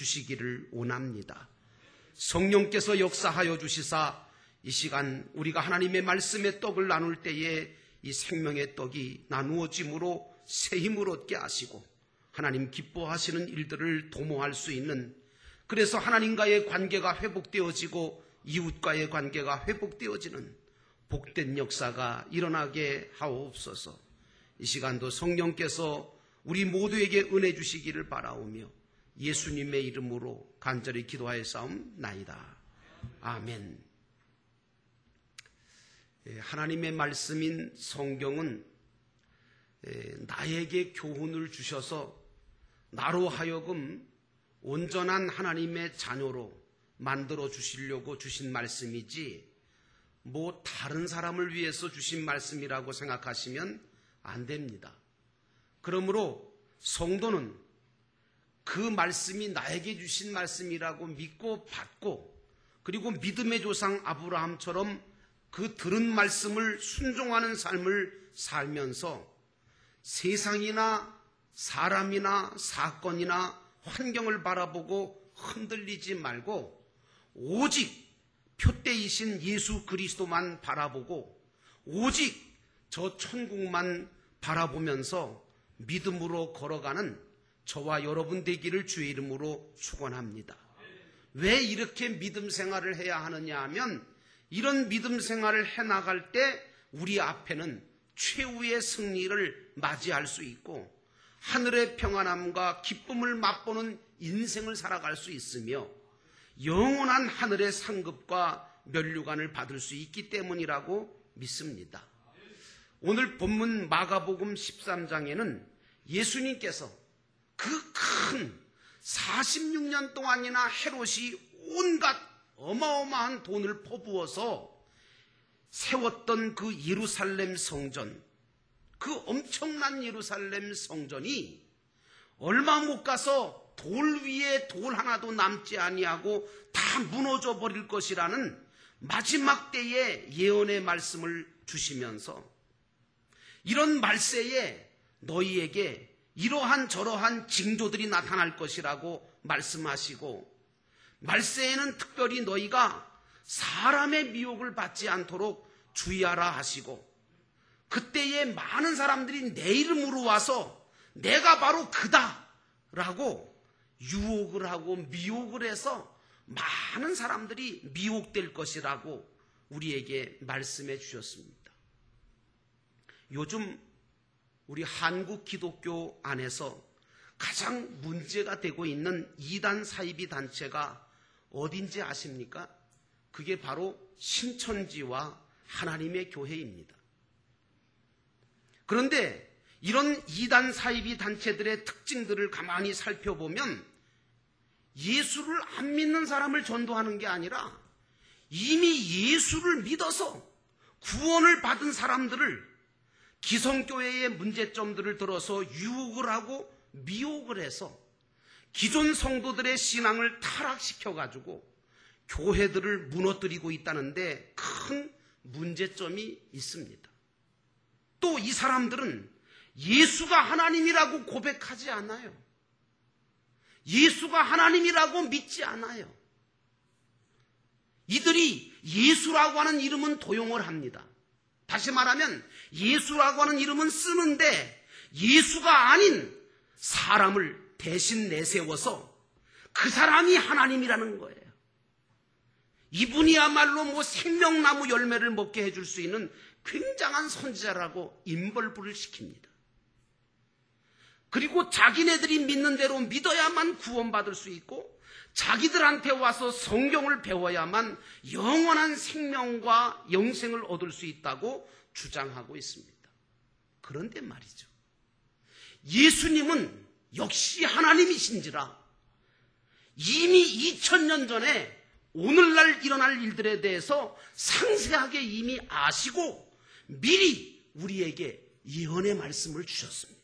주시기를 원합니다. 성령께서 역사하여 주시사 이 시간 우리가 하나님의 말씀의 떡을 나눌 때에 이 생명의 떡이 나누어짐으로 새 힘을 얻게 하시고 하나님 기뻐하시는 일들을 도모할 수 있는, 그래서 하나님과의 관계가 회복되어지고 이웃과의 관계가 회복되어지는 복된 역사가 일어나게 하옵소서. 이 시간도 성령께서 우리 모두에게 은혜 주시기를 바라오며 예수님의 이름으로 간절히 기도하였사옵나이다. 아멘. 하나님의 말씀인 성경은 나에게 교훈을 주셔서 나로 하여금 온전한 하나님의 자녀로 만들어 주시려고 주신 말씀이지 다른 사람을 위해서 주신 말씀이라고 생각하시면 안 됩니다. 그러므로 성도는 그 말씀이 나에게 주신 말씀이라고 믿고 받고, 그리고 믿음의 조상 아브라함처럼 그 들은 말씀을 순종하는 삶을 살면서 세상이나 사람이나 사건이나 환경을 바라보고 흔들리지 말고 오직 표대이신 예수 그리스도만 바라보고 오직 저 천국만 바라보면서 믿음으로 걸어가는 저와 여러분 되기를 주의 이름으로 축원합니다. 왜 이렇게 믿음 생활을 해야 하느냐 하면, 이런 믿음 생활을 해나갈 때 우리 앞에는 최후의 승리를 맞이할 수 있고 하늘의 평안함과 기쁨을 맛보는 인생을 살아갈 수 있으며 영원한 하늘의 상급과 면류관을 받을 수 있기 때문이라고 믿습니다. 오늘 본문 마가복음 13장에는 예수님께서 그 큰 46년 동안이나 헤롯이 온갖 어마어마한 돈을 퍼부어서 세웠던 그 예루살렘 성전, 그 엄청난 예루살렘 성전이 얼마 못 가서 돌 위에 돌 하나도 남지 아니하고 다 무너져 버릴 것이라는 마지막 때의 예언의 말씀을 주시면서, 이런 말세에 너희에게 이러한 저러한 징조들이 나타날 것이라고 말씀하시고, 말세에는 특별히 너희가 사람의 미혹을 받지 않도록 주의하라 하시고, 그때에 많은 사람들이 내 이름으로 와서 내가 바로 그다 라고 유혹을 하고 미혹을 해서 많은 사람들이 미혹될 것이라고 우리에게 말씀해 주셨습니다. 요즘 우리 한국 기독교 안에서 가장 문제가 되고 있는 이단 사이비 단체가 어딘지 아십니까? 그게 바로 신천지와 하나님의 교회입니다. 그런데 이런 이단 사이비 단체들의 특징들을 가만히 살펴보면 예수를 안 믿는 사람을 전도하는 게 아니라 이미 예수를 믿어서 구원을 받은 사람들을 기성교회의 문제점들을 들어서 유혹을 하고 미혹을 해서 기존 성도들의 신앙을 타락시켜가지고 교회들을 무너뜨리고 있다는데 큰 문제점이 있습니다. 또 이 사람들은 예수가 하나님이라고 고백하지 않아요. 예수가 하나님이라고 믿지 않아요. 이들이 예수라고 하는 이름은 도용을 합니다. 다시 말하면 예수라고 하는 이름은 쓰는데 예수가 아닌 사람을 대신 내세워서 그 사람이 하나님이라는 거예요. 이분이야말로 생명나무 열매를 먹게 해줄 수 있는 굉장한 선지자라고 임벌부를 시킵니다. 그리고 자기네들이 믿는 대로 믿어야만 구원받을 수 있고 자기들한테 와서 성경을 배워야만 영원한 생명과 영생을 얻을 수 있다고 주장하고 있습니다. 그런데 말이죠, 예수님은 역시 하나님이신지라 이미 2000년 전에 오늘날 일어날 일들에 대해서 상세하게 이미 아시고 미리 우리에게 예언의 말씀을 주셨습니다.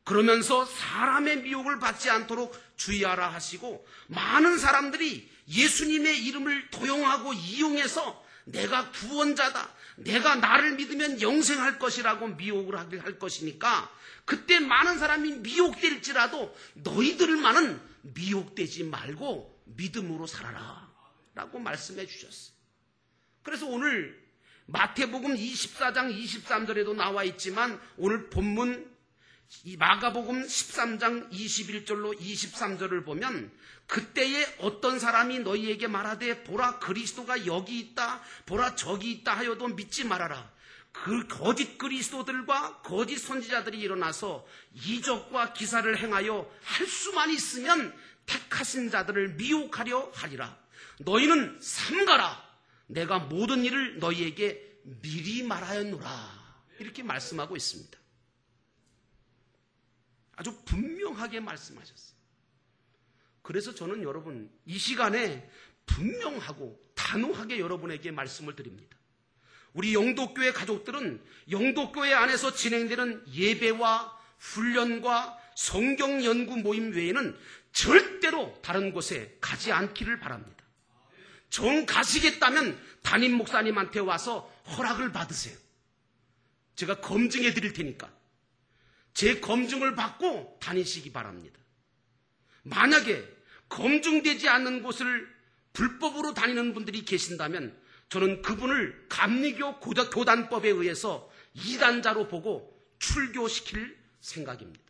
그러면서 사람의 미혹을 받지 않도록 주의하라 하시고, 많은 사람들이 예수님의 이름을 도용하고 이용해서 내가 구원자다, 내가 나를 믿으면 영생할 것이라고 미혹을 할 것이니까 그때 많은 사람이 미혹될지라도 너희들만은 미혹되지 말고 믿음으로 살아라 라고 말씀해 주셨어요. 그래서 오늘 마태복음 24장 23절에도 나와 있지만 오늘 본문 이 마가복음 13장 21절로 23절을 보면 그때에 어떤 사람이 너희에게 말하되 보라 그리스도가 여기 있다 보라 저기 있다 하여도 믿지 말아라. 그 거짓 그리스도들과 거짓 선지자들이 일어나서 이적과 기사를 행하여 할 수만 있으면 택하신 자들을 미혹하려 하리라. 너희는 삼가라. 내가 모든 일을 너희에게 미리 말하였노라. 이렇게 말씀하고 있습니다. 아주 분명하게 말씀하셨어요. 그래서 저는 여러분 이 시간에 분명하고 단호하게 여러분에게 말씀을 드립니다. 우리 영도교회 가족들은 영도교회 안에서 진행되는 예배와 훈련과 성경 연구 모임 외에는 절대로 다른 곳에 가지 않기를 바랍니다. 정 가시겠다면 담임 목사님한테 와서 허락을 받으세요. 제가 검증해 드릴 테니까 제 검증을 받고 다니시기 바랍니다. 만약에 검증되지 않는 곳을 불법으로 다니는 분들이 계신다면 저는 그분을 감리교 교단법에 의해서 이단자로 보고 출교시킬 생각입니다.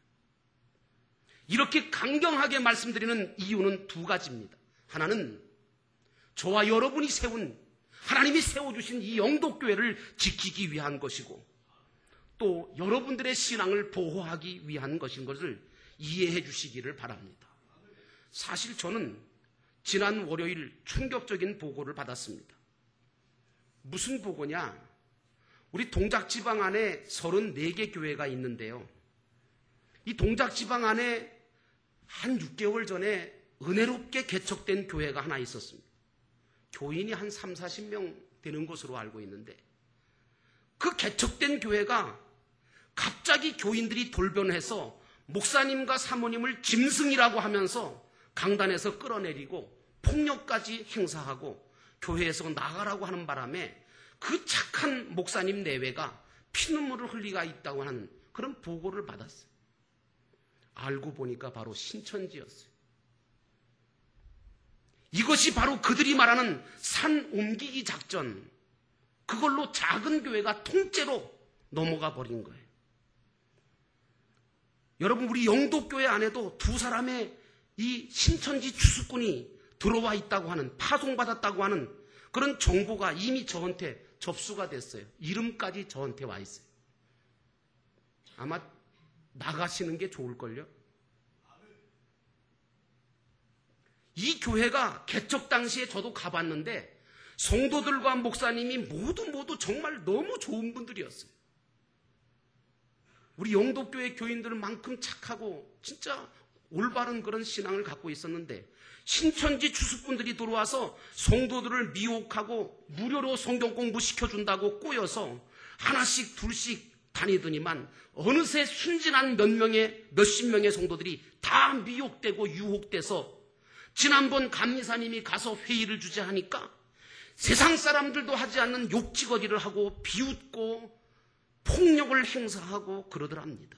이렇게 강경하게 말씀드리는 이유는 두 가지입니다. 하나는 저와 여러분이 세운 하나님이 세워주신 이 영도교회를 지키기 위한 것이고 또 여러분들의 신앙을 보호하기 위한 것인 것을 이해해 주시기를 바랍니다. 사실 저는 지난 월요일 충격적인 보고를 받았습니다. 무슨 보고냐? 우리 동작지방 안에 34개 교회가 있는데요. 이 동작지방 안에 한 6개월 전에 은혜롭게 개척된 교회가 하나 있었습니다. 교인이 한 3, 40명 되는 것으로 알고 있는데 그 개척된 교회가 갑자기 교인들이 돌변해서 목사님과 사모님을 짐승이라고 하면서 강단에서 끌어내리고 폭력까지 행사하고 교회에서 나가라고 하는 바람에 그 착한 목사님 내외가 피눈물을 흘리고 있다고 하는 그런 보고를 받았어요. 알고 보니까 바로 신천지였어요. 이것이 바로 그들이 말하는 산 옮기기 작전, 그걸로 작은 교회가 통째로 넘어가 버린 거예요. 여러분, 우리 영도교회 안에도 두 사람의 이 신천지 추수꾼이 들어와 있다고 하는, 파송받았다고 하는 그런 정보가 이미 저한테 접수가 됐어요. 이름까지 저한테 와 있어요. 아마 나가시는 게 좋을걸요? 이 교회가 개척 당시에 저도 가봤는데 성도들과 목사님이 모두 정말 너무 좋은 분들이었어요. 우리 영도교회 교인들만큼 착하고 진짜 올바른 그런 신앙을 갖고 있었는데 신천지 추수꾼들이 들어와서 성도들을 미혹하고 무료로 성경 공부 시켜준다고 꼬여서 하나씩 둘씩 다니더니만 어느새 순진한 몇십 명의 성도들이 다 미혹되고 유혹돼서 지난번 감리사님이 가서 회의를 주재하니까 세상 사람들도 하지 않는 욕지거리를 하고 비웃고 폭력을 행사하고 그러더랍니다.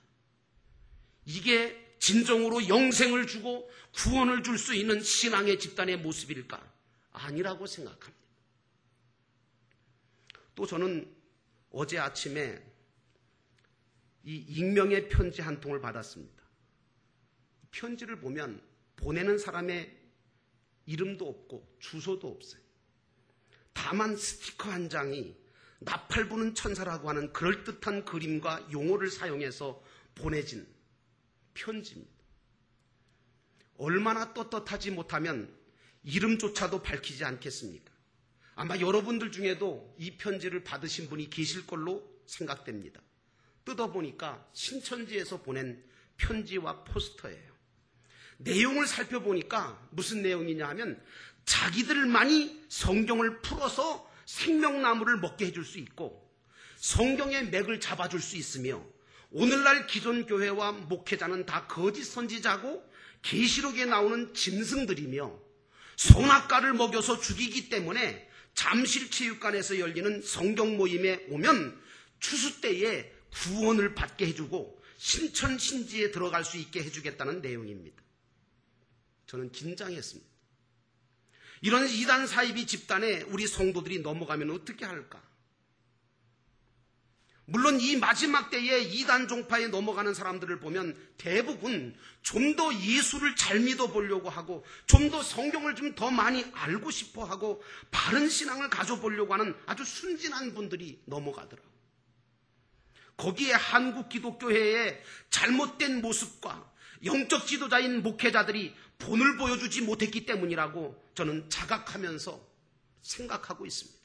이게 진정으로 영생을 주고 구원을 줄 수 있는 신앙의 집단의 모습일까? 아니라고 생각합니다. 또 저는 어제 아침에 이 익명의 편지 한 통을 받았습니다. 편지를 보면 보내는 사람의 이름도 없고 주소도 없어요. 다만 스티커 한 장이 나팔 부는 천사라고 하는 그럴듯한 그림과 용어를 사용해서 보내진 편지입니다. 얼마나 떳떳하지 못하면 이름조차도 밝히지 않겠습니까? 아마 여러분들 중에도 이 편지를 받으신 분이 계실 걸로 생각됩니다. 뜯어보니까 신천지에서 보낸 편지와 포스터예요. 내용을 살펴보니까 무슨 내용이냐 하면 자기들만이 성경을 풀어서 생명나무를 먹게 해줄 수 있고 성경의 맥을 잡아줄 수 있으며 오늘날 기존 교회와 목회자는 다 거짓 선지자고 계시록에 나오는 짐승들이며 선악과를 먹여서 죽이기 때문에 잠실체육관에서 열리는 성경 모임에 오면 추수 때에 구원을 받게 해주고 신천신지에 들어갈 수 있게 해주겠다는 내용입니다. 저는 긴장했습니다. 이런 이단 사이비 집단에 우리 성도들이 넘어가면 어떻게 할까? 물론 이 마지막 때에 이단 종파에 넘어가는 사람들을 보면 대부분 좀 더 예수를 잘 믿어보려고 하고 좀 더 성경을 좀 더 많이 알고 싶어 하고 바른 신앙을 가져보려고 하는 아주 순진한 분들이 넘어가더라고요. 거기에 한국 기독교회의 잘못된 모습과 영적 지도자인 목회자들이 본을 보여주지 못했기 때문이라고 저는 자각하면서 생각하고 있습니다.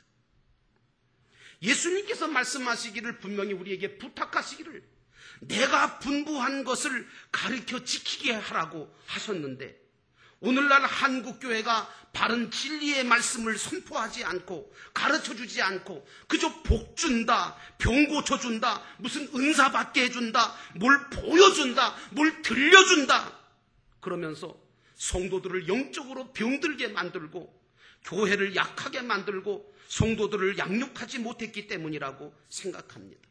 예수님께서 말씀하시기를 분명히 우리에게 부탁하시기를 내가 분부한 것을 가르쳐 지키게 하라고 하셨는데 오늘날 한국교회가 바른 진리의 말씀을 선포하지 않고 가르쳐주지 않고 그저 복 준다, 병 고쳐준다, 무슨 은사 받게 해준다, 뭘 보여준다, 뭘 들려준다 그러면서 성도들을 영적으로 병들게 만들고 교회를 약하게 만들고 성도들을 양육하지 못했기 때문이라고 생각합니다.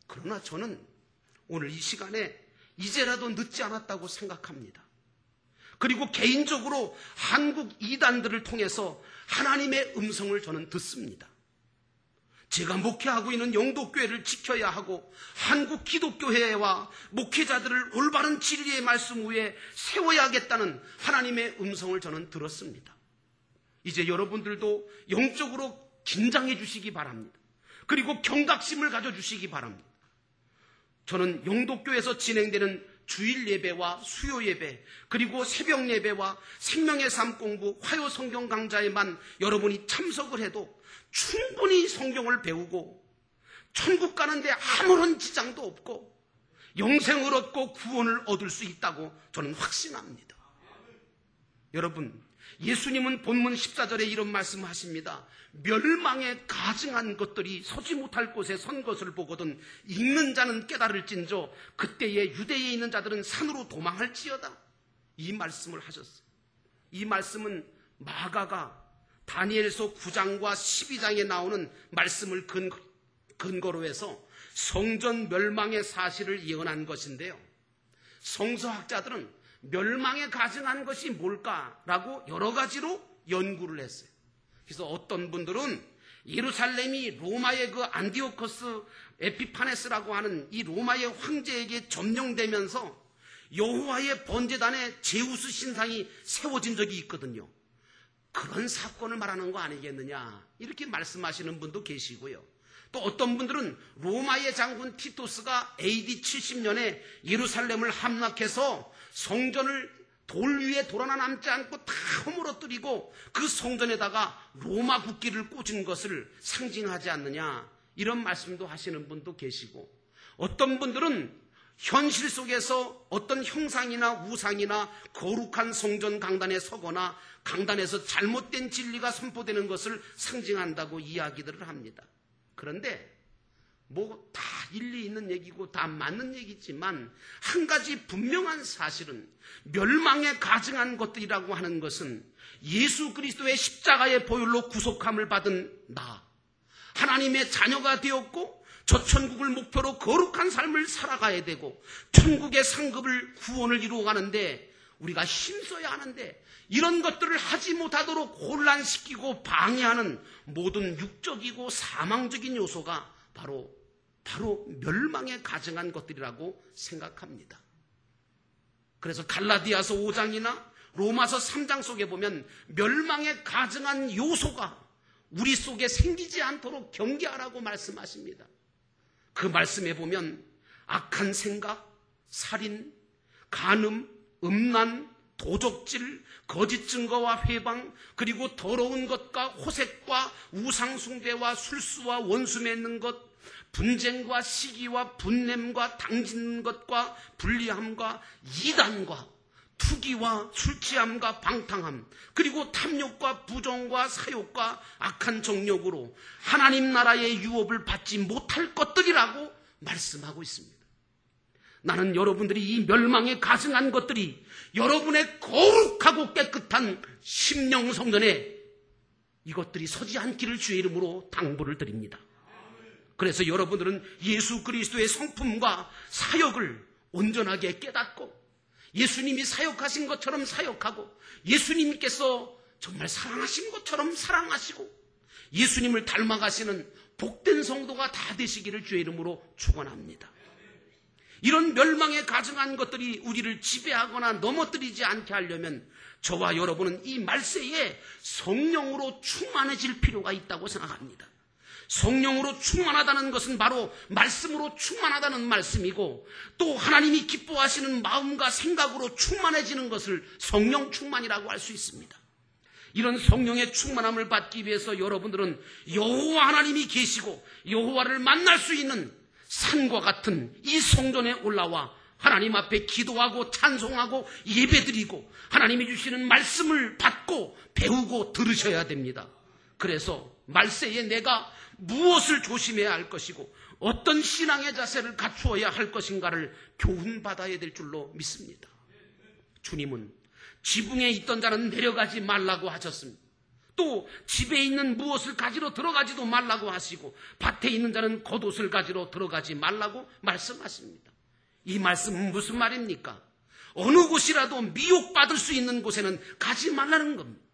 그러나 저는 오늘 이 시간에 이제라도 늦지 않았다고 생각합니다. 그리고 개인적으로 한국 이단들을 통해서 하나님의 음성을 저는 듣습니다. 제가 목회하고 있는 영도교회를 지켜야 하고 한국 기독교회와 목회자들을 올바른 진리의 말씀 위에 세워야겠다는 하나님의 음성을 저는 들었습니다. 이제 여러분들도 영적으로 긴장해 주시기 바랍니다. 그리고 경각심을 가져주시기 바랍니다. 저는 영도교에서 진행되는 주일 예배와 수요 예배 그리고 새벽 예배와 생명의 삶 공부 화요 성경 강좌에만 여러분이 참석을 해도 충분히 성경을 배우고 천국 가는데 아무런 지장도 없고 영생을 얻고 구원을 얻을 수 있다고 저는 확신합니다. 여러분, 예수님은 본문 14절에 이런 말씀하십니다. 멸망에 가증한 것들이 서지 못할 곳에 선 것을 보거든 읽는 자는 깨달을진저 그때에 유대에 있는 자들은 산으로 도망할지어다. 이 말씀을 하셨어요. 이 말씀은 마가가 다니엘서 9장과 12장에 나오는 말씀을 근거로 해서 성전 멸망의 사실을 예언한 것인데요. 성서학자들은 멸망에 가증한 것이 뭘까라고 여러 가지로 연구를 했어요. 그래서 어떤 분들은 예루살렘이 로마의 그 안디오코스 에피파네스라고 하는 이 로마의 황제에게 점령되면서 여호와의 번제단에 제우스 신상이 세워진 적이 있거든요. 그런 사건을 말하는 거 아니겠느냐 이렇게 말씀하시는 분도 계시고요. 또 어떤 분들은 로마의 장군 티토스가 AD 70년에 예루살렘을 함락해서 성전을 돌 위에 돌아나 남지 않고 다 허물어뜨리고 그 성전에다가 로마 국기를 꽂은 것을 상징하지 않느냐 이런 말씀도 하시는 분도 계시고 어떤 분들은 현실 속에서 어떤 형상이나 우상이나 거룩한 성전 강단에 서거나 강단에서 잘못된 진리가 선포되는 것을 상징한다고 이야기들을 합니다. 그런데 뭐 다 일리 있는 얘기고 다 맞는 얘기지만 한 가지 분명한 사실은 멸망에 가증한 것들이라고 하는 것은 예수 그리스도의 십자가의 보혈로 구속함을 받은 나 하나님의 자녀가 되었고 저 천국을 목표로 거룩한 삶을 살아가야 되고 천국의 상급을 구원을 이루어가는데 우리가 힘써야 하는데 이런 것들을 하지 못하도록 혼란시키고 방해하는 모든 육적이고 사망적인 요소가 바로 멸망에 가증한 것들이라고 생각합니다. 그래서 갈라디아서 5장이나 로마서 3장 속에 보면 멸망에 가증한 요소가 우리 속에 생기지 않도록 경계하라고 말씀하십니다. 그 말씀에 보면 악한 생각, 살인, 간음, 음란, 도적질, 거짓 증거와 회방, 그리고 더러운 것과 호색과 우상숭배와 술수와 원수 맺는 것, 분쟁과 시기와 분냄과 당짓는 것과 불리함과 이단과 투기와 술취함과 방탕함, 그리고 탐욕과 부정과 사욕과 악한 정욕으로 하나님 나라의 유업을 받지 못할 것들이라고 말씀하고 있습니다. 나는 여러분들이 이 멸망에 가증한 것들이 여러분의 거룩하고 깨끗한 심령 성전에 이것들이 서지 않기를 주의 이름으로 당부를 드립니다. 그래서 여러분들은 예수 그리스도의 성품과 사역을 온전하게 깨닫고 예수님이 사역하신 것처럼 사역하고 예수님께서 정말 사랑하신 것처럼 사랑하시고 예수님을 닮아가시는 복된 성도가 다 되시기를 주의 이름으로 축원합니다. 이런 멸망에 가증한 것들이 우리를 지배하거나 넘어뜨리지 않게 하려면 저와 여러분은 이 말세에 성령으로 충만해질 필요가 있다고 생각합니다. 성령으로 충만하다는 것은 바로 말씀으로 충만하다는 말씀이고, 또 하나님이 기뻐하시는 마음과 생각으로 충만해지는 것을 성령 충만이라고 할 수 있습니다. 이런 성령의 충만함을 받기 위해서 여러분들은 여호와 하나님이 계시고 여호와를 만날 수 있는 산과 같은 이 성전에 올라와 하나님 앞에 기도하고 찬송하고 예배드리고 하나님이 주시는 말씀을 받고 배우고 들으셔야 됩니다. 그래서 말세에 내가 무엇을 조심해야 할 것이고 어떤 신앙의 자세를 갖추어야 할 것인가를 교훈받아야 될 줄로 믿습니다. 주님은 지붕에 있던 자는 내려가지 말라고 하셨습니다. 또 집에 있는 무엇을 가지러 들어가지도 말라고 하시고 밭에 있는 자는 겉옷을 가지러 들어가지 말라고 말씀하십니다. 이 말씀은 무슨 말입니까? 어느 곳이라도 미혹받을 수 있는 곳에는 가지 말라는 겁니다.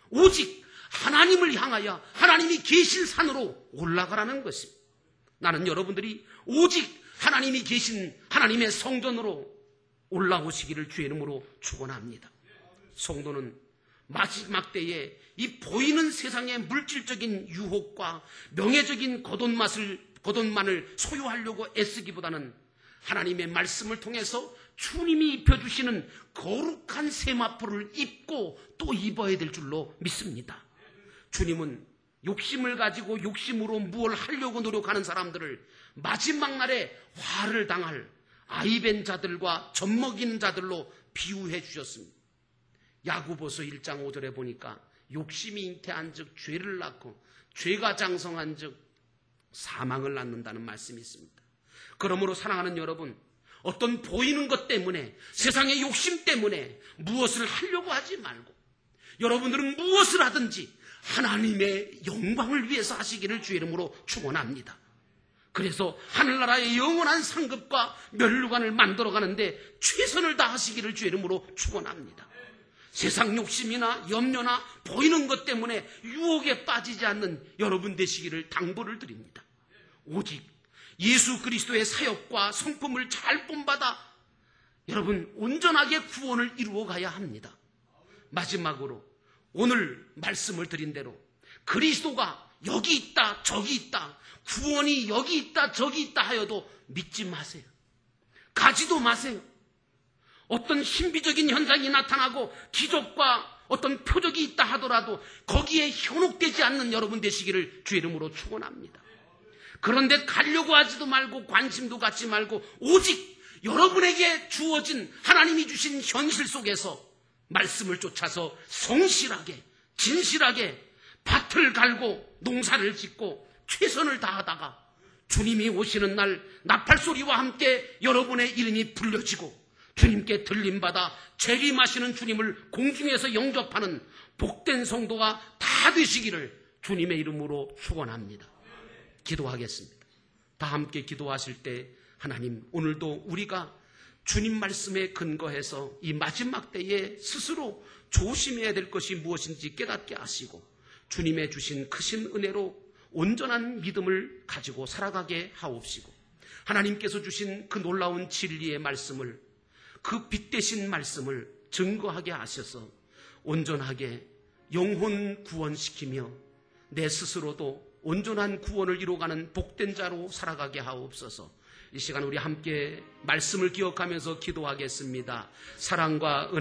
오직 하나님을 향하여 하나님이 계신 산으로 올라가라는 것입니다. 나는 여러분들이 오직 하나님이 계신 하나님의 성전으로 올라오시기를 주의 이름으로 축원합니다. 성도는 마지막 때에 이 보이는 세상의 물질적인 유혹과 명예적인 겉옷만을 소유하려고 애쓰기보다는 하나님의 말씀을 통해서 주님이 입혀주시는 거룩한 세마포를 입고 또 입어야 될 줄로 믿습니다. 주님은 욕심을 가지고 욕심으로 무엇을 하려고 노력하는 사람들을 마지막 날에 화를 당할 아이벤 자들과 젖먹이는 자들로 비유해 주셨습니다. 야고보서 1장 5절에 보니까 욕심이 잉태한 즉 죄를 낳고 죄가 장성한 즉 사망을 낳는다는 말씀이 있습니다. 그러므로 사랑하는 여러분, 어떤 보이는 것 때문에 세상의 욕심 때문에 무엇을 하려고 하지 말고 여러분들은 무엇을 하든지 하나님의 영광을 위해서 하시기를 주의 이름으로 축원합니다. 그래서 하늘나라의 영원한 상급과 면류관을 만들어가는데 최선을 다하시기를 주의 이름으로 축원합니다. 세상 욕심이나 염려나 보이는 것 때문에 유혹에 빠지지 않는 여러분 되시기를 당부를 드립니다. 오직 예수 그리스도의 사역과 성품을 잘 본받아 여러분 온전하게 구원을 이루어 가야 합니다. 마지막으로 오늘 말씀을 드린 대로 그리스도가 여기 있다 저기 있다, 구원이 여기 있다 저기 있다 하여도 믿지 마세요. 가지도 마세요. 어떤 신비적인 현상이 나타나고 기적과 어떤 표적이 있다 하더라도 거기에 현혹되지 않는 여러분 되시기를 주의 이름으로 축원합니다. 그런데 가려고 하지도 말고 관심도 갖지 말고 오직 여러분에게 주어진 하나님이 주신 현실 속에서 말씀을 쫓아서 성실하게 진실하게 밭을 갈고 농사를 짓고 최선을 다하다가 주님이 오시는 날 나팔소리와 함께 여러분의 이름이 불려지고 주님께 들림받아 재림하시는 주님을 공중에서 영접하는 복된 성도가 다 되시기를 주님의 이름으로 축원합니다. 기도하겠습니다. 다 함께 기도하실 때 하나님, 오늘도 우리가 주님 말씀에 근거해서 이 마지막 때에 스스로 조심해야 될 것이 무엇인지 깨닫게 하시고 주님의 주신 크신 은혜로 온전한 믿음을 가지고 살아가게 하옵시고 하나님께서 주신 그 놀라운 진리의 말씀을, 그 빛 대신 말씀을 증거하게 하셔서 온전하게 영혼 구원시키며 내 스스로도 온전한 구원을 이루어가는 복된 자로 살아가게 하옵소서. 이 시간 우리 함께 말씀을 기억하면서 기도하겠습니다. 사랑과